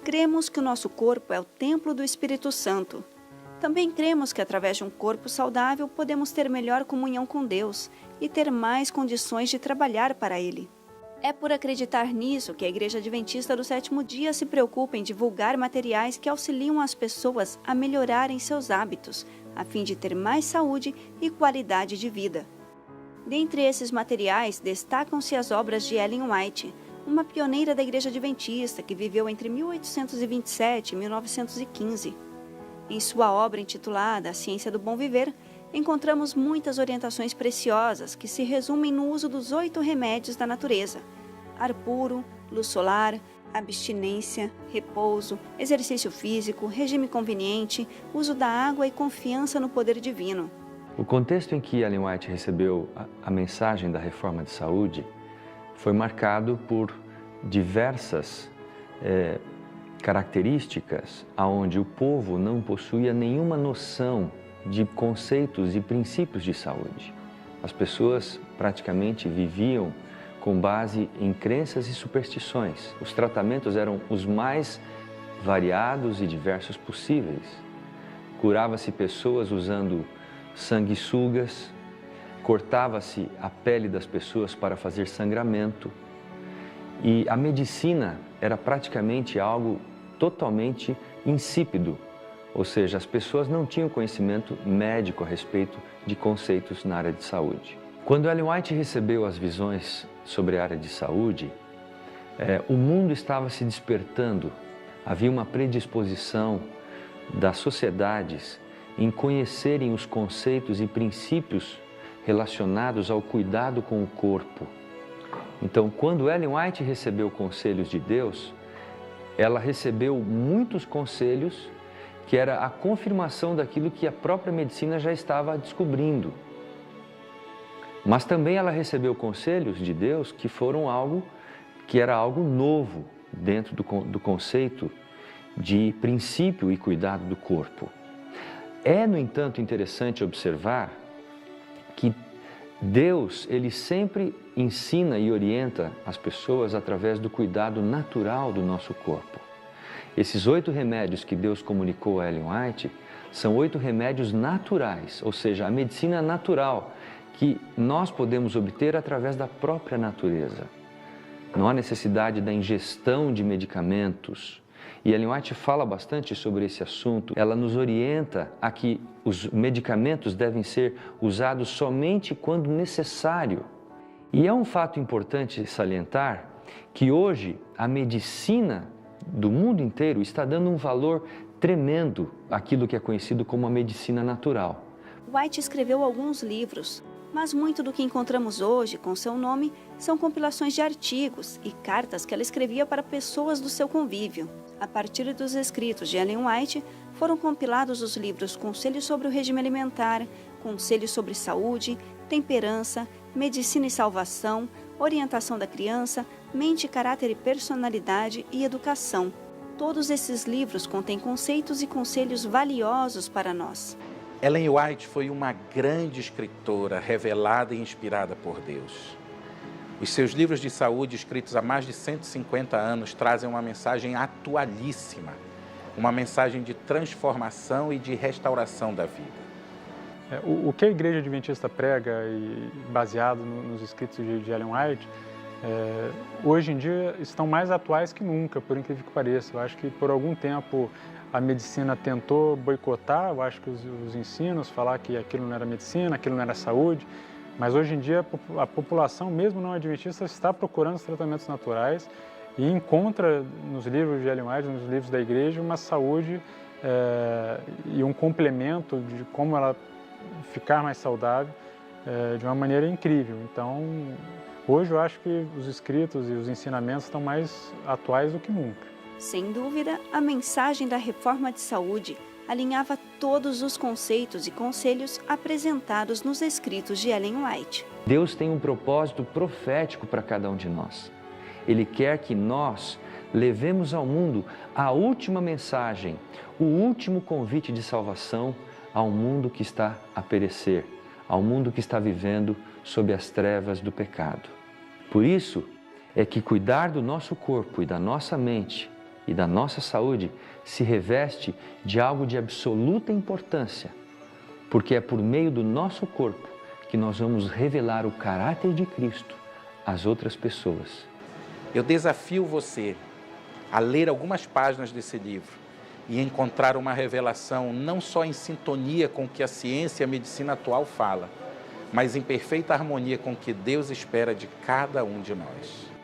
Cremos que o nosso corpo é o templo do Espírito Santo. Também cremos que através de um corpo saudável podemos ter melhor comunhão com Deus e ter mais condições de trabalhar para Ele. É por acreditar nisso que a Igreja Adventista do Sétimo Dia se preocupa em divulgar materiais que auxiliam as pessoas a melhorarem seus hábitos, a fim de ter mais saúde e qualidade de vida. Dentre esses materiais, destacam-se as obras de Ellen White, uma pioneira da Igreja Adventista que viveu entre 1827 e 1915. Em sua obra intitulada A Ciência do Bom Viver, encontramos muitas orientações preciosas que se resumem no uso dos 8 remédios da natureza: ar puro, luz solar, abstinência, repouso, exercício físico, regime conveniente, uso da água e confiança no poder divino. O contexto em que Ellen White recebeu a mensagem da reforma de saúde foi marcado por diversas características onde o povo não possuía nenhuma noção de conceitos e princípios de saúde. As pessoas praticamente viviam com base em crenças e superstições. Os tratamentos eram os mais variados e diversos possíveis. Curava-se pessoas usando sanguessugas, cortava-se a pele das pessoas para fazer sangramento e a medicina era praticamente algo totalmente insípido, ou seja, as pessoas não tinham conhecimento médico a respeito de conceitos na área de saúde. Quando Ellen White recebeu as visões sobre a área de saúde, o mundo estava se despertando, havia uma predisposição das sociedades em conhecerem os conceitos e princípios relacionados ao cuidado com o corpo. Então, quando Ellen White recebeu conselhos de Deus, ela recebeu muitos conselhos que era a confirmação daquilo que a própria medicina já estava descobrindo. Mas também ela recebeu conselhos de Deus que foram algo que era algo novo dentro do conceito de princípio e cuidado do corpo. É, no entanto, interessante observar que Deus, ele sempre ensina e orienta as pessoas através do cuidado natural do nosso corpo. Esses 8 remédios que Deus comunicou a Ellen White são 8 remédios naturais, ou seja, a medicina natural que nós podemos obter através da própria natureza. Não há necessidade da ingestão de medicamentos. E Ellen White fala bastante sobre esse assunto. Ela nos orienta a que os medicamentos devem ser usados somente quando necessário. E é um fato importante salientar que hoje a medicina do mundo inteiro está dando um valor tremendo àquilo que é conhecido como a medicina natural. White escreveu alguns livros, mas muito do que encontramos hoje com seu nome são compilações de artigos e cartas que ela escrevia para pessoas do seu convívio. A partir dos escritos de Ellen White, foram compilados os livros Conselhos sobre o Regime Alimentar, Conselhos sobre Saúde, Temperança, Medicina e Salvação, Orientação da Criança, Mente, Caráter e Personalidade e Educação. Todos esses livros contêm conceitos e conselhos valiosos para nós. Ellen White foi uma grande escritora, revelada e inspirada por Deus. Os seus livros de saúde, escritos há mais de 150 anos, trazem uma mensagem atualíssima, uma mensagem de transformação e de restauração da vida. O que a Igreja Adventista prega, e baseado nos escritos de Ellen White, hoje em dia estão mais atuais que nunca, por incrível que pareça. Eu acho que por algum tempo a medicina tentou boicotar, eu acho que os ensinos, falar que aquilo não era medicina, aquilo não era saúde, mas hoje em dia a população, mesmo não adventista, está procurando os tratamentos naturais e encontra nos livros de Ellen White, nos livros da igreja, uma saúde e um complemento de como ela ficar mais saudável de uma maneira incrível. Então, hoje eu acho que os escritos e os ensinamentos estão mais atuais do que nunca. Sem dúvida, a mensagem da reforma de saúde alinhava todos os conceitos e conselhos apresentados nos escritos de Ellen White. Deus tem um propósito profético para cada um de nós. Ele quer que nós levemos ao mundo a última mensagem, o último convite de salvação ao mundo que está a perecer, ao mundo que está vivendo sob as trevas do pecado. Por isso é que cuidar do nosso corpo e da nossa mente e da nossa saúde se reveste de algo de absoluta importância, porque é por meio do nosso corpo que nós vamos revelar o caráter de Cristo às outras pessoas. Eu desafio você a ler algumas páginas desse livro e encontrar uma revelação não só em sintonia com o que a ciência e a medicina atual fala, mas em perfeita harmonia com o que Deus espera de cada um de nós.